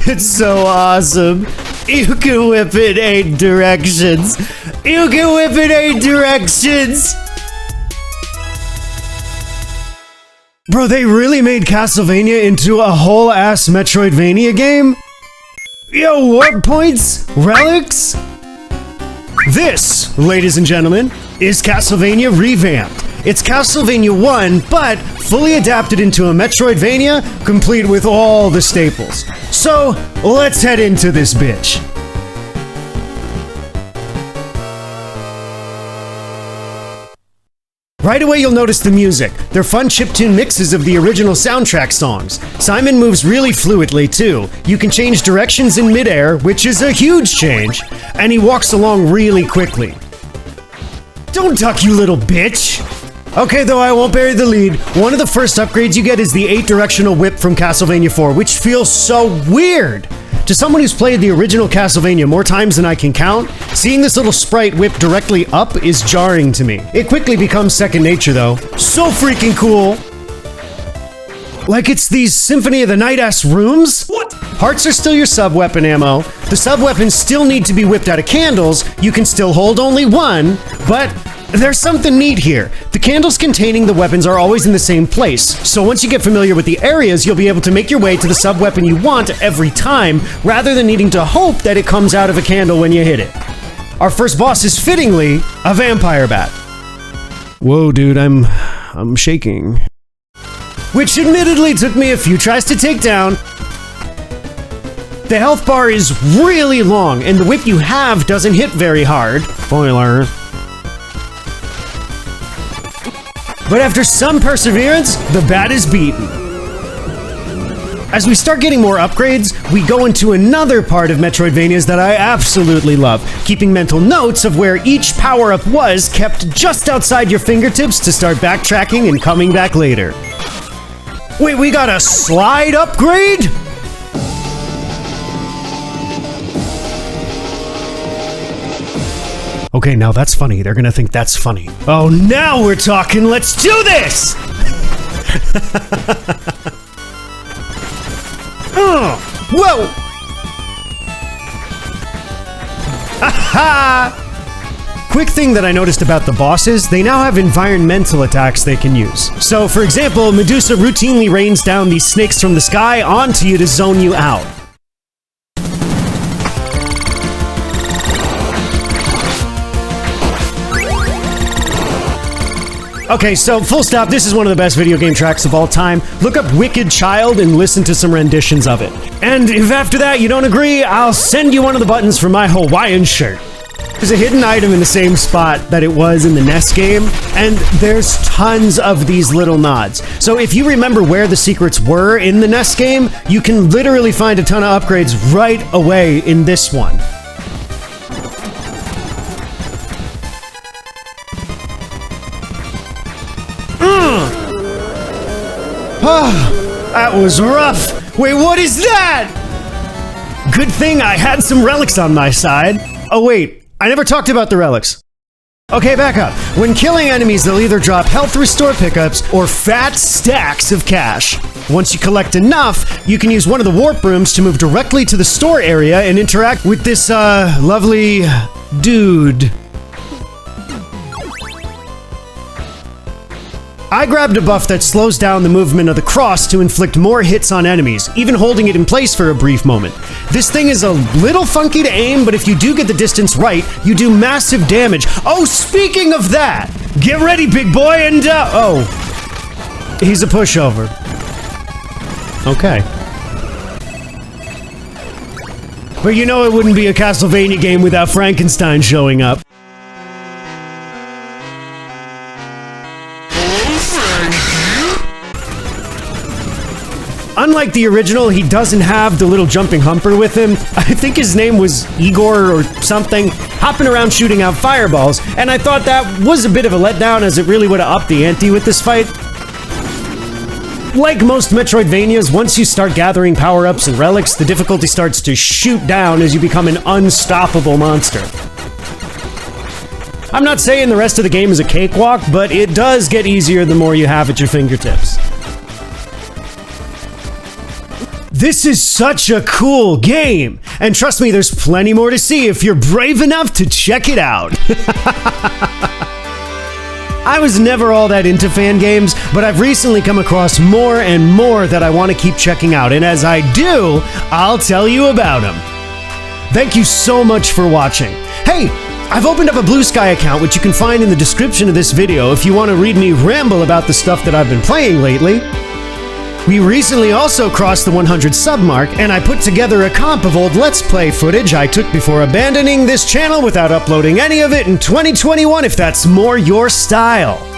It's so awesome. You can whip in 8 directions. You can whip in 8 directions. Bro, they really made Castlevania into a whole-ass Metroidvania game? Yo, warp points? Relics? This, ladies and gentlemen, is Castlevania ReVamped. It's Castlevania 1, but fully adapted into a Metroidvania, complete with all the staples. So, let's head into this bitch. Right away you'll notice the music. They're fun chiptune mixes of the original soundtrack songs. Simon moves really fluidly too. You can change directions in midair, which is a huge change, and he walks along really quickly. Don't duck, you little bitch! Okay, though I won't bury the lead. One of the first upgrades you get is the 8-directional whip from Castlevania 4, which feels so weird! To someone who's played the original Castlevania more times than I can count, seeing this little sprite whip directly up is jarring to me. It quickly becomes second nature though. So freaking cool! Like it's these Symphony of the Night-ass rooms? What? Hearts are still your sub-weapon ammo. The sub-weapons still need to be whipped out of candles. You can still hold only one, but there's something neat here. The candles containing the weapons are always in the same place, so once you get familiar with the areas, you'll be able to make your way to the sub-weapon you want every time, rather than needing to hope that it comes out of a candle when you hit it. Our first boss is fittingly a vampire bat. Whoa, dude, I'm shaking. Which admittedly took me a few tries to take down. The health bar is really long, and the whip you have doesn't hit very hard. Spoilers. But after some perseverance, the bat is beaten. As we start getting more upgrades, we go into another part of Metroidvanias that I absolutely love, keeping mental notes of where each power-up was kept just outside your fingertips to start backtracking and coming back later. Wait, we got a slide upgrade? Okay, now that's funny. They're gonna think that's funny. Oh, now we're talking! Let's do this! Whoa! Aha! Quick thing that I noticed about the bosses, they now have environmental attacks they can use. So, for example, Medusa routinely rains down these snakes from the sky onto you to zone you out. Okay, so full stop, this is one of the best video game tracks of all time. Look up Wicked Child and listen to some renditions of it. And if after that you don't agree, I'll send you one of the buttons for my Hawaiian shirt. There's a hidden item in the same spot that it was in the NES game, and there's tons of these little nods. So if you remember where the secrets were in the NES game, you can literally find a ton of upgrades right away in this one. That was rough! Wait, what is that? Good thing I had some relics on my side. Oh wait, I never talked about the relics. Okay, back up. When killing enemies, they'll either drop health restore pickups or fat stacks of cash. Once you collect enough, you can use one of the warp rooms to move directly to the store area and interact with this, lovely dude. I grabbed a buff that slows down the movement of the cross to inflict more hits on enemies, even holding it in place for a brief moment. This thing is a little funky to aim, but if you do get the distance right, you do massive damage. Oh, speaking of that, get ready, big boy, and oh, he's a pushover. Okay. But you know it wouldn't be a Castlevania game without Frankenstein showing up. Unlike the original, he doesn't have the little jumping humper with him. I think his name was Igor or something, hopping around shooting out fireballs, and I thought that was a bit of a letdown as it really would have upped the ante with this fight. Like most Metroidvanias, once you start gathering power-ups and relics, the difficulty starts to shoot down as you become an unstoppable monster. I'm not saying the rest of the game is a cakewalk, but it does get easier the more you have at your fingertips. This is such a cool game, and trust me, there's plenty more to see if you're brave enough to check it out. I was never all that into fan games, but I've recently come across more and more that I want to keep checking out, and as I do, I'll tell you about them. Thank you so much for watching. Hey, I've opened up a Blue Sky account, which you can find in the description of this video if you want to read me ramble about the stuff that I've been playing lately. We recently also crossed the 100 sub mark, and I put together a comp of old Let's Play footage I took before abandoning this channel without uploading any of it in 2021 if that's more your style.